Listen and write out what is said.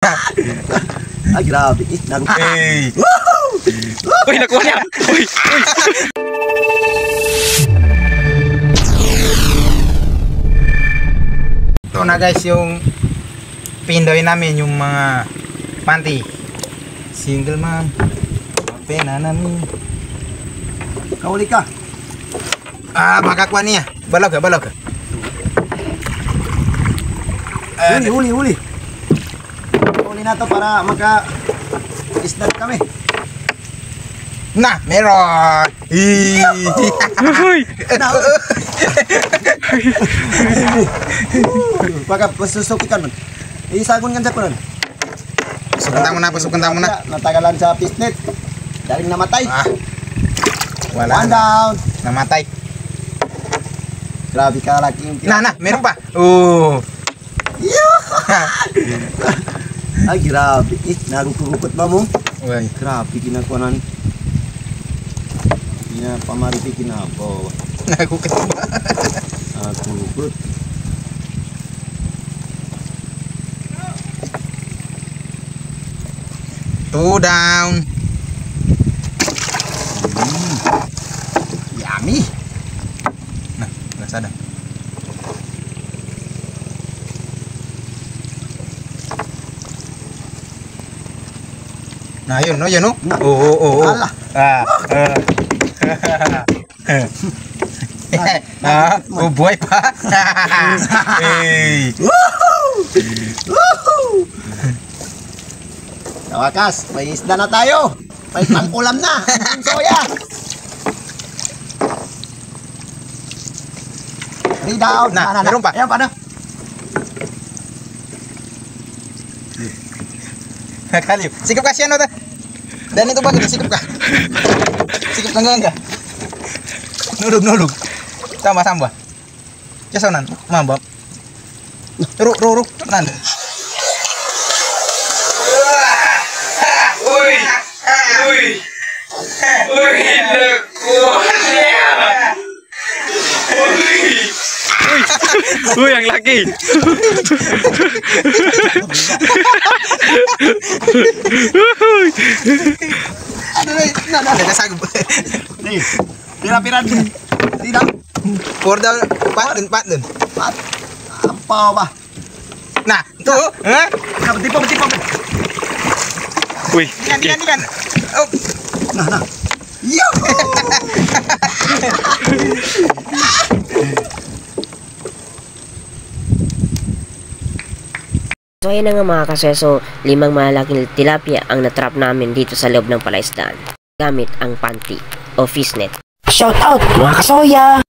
Ay, grabe. Hey. Uy, nakuha niya. Uy, uy. Ito na guys yung pindoy namin yung mga panty. Single mom. Pena namin. Kauli ka. Makakuha niya. Balog ka, balog ka. Huli. Huli na to para maka-isdat kami. Nah, meron. Uy. Pagka pasusukikan man. Isagon kan sa kunan. Pasukan tayo muna. Natagalan sa pisnet. Daling namatay. Wala. One down. Namatay. Grabe ka laki yung Nah, meron pa. Ay, grabe. Nagukukukot ba mo? Uy. Grabe kinakuanan. Pamariti kinabaw. Nagukit ba? Nagukukot. Two down. Yummy. Nah, nasa ada. Nah, yun, no, yun, no? Oo. Ala. Buhay pa. Hey. Sa wakas, may isda na tayo. May pang-ulam na. Ang soya. 3 down. Nah, meron pa. Ayan pa na. Kalip. Sikap ka siya, no? Dan itu bagus, sikap ka. Sikap ka. Nulog. Tambah. Jasonan, mambap. Ruk. Nan. Uy. Uy, yang laki. Ada sagub. Nih, pira-pira din. Tidak. Pordal pat dun. Apa ba? Nah, tuh, Tipe. Uy, Ikan. Oh. Nah. Yo. So ayan na nga mga kaseso, 5 malalaking tilapia ang natrap namin dito sa loob ng palaisdaan gamit ang panty o fishnet. Shout out mga kasoya!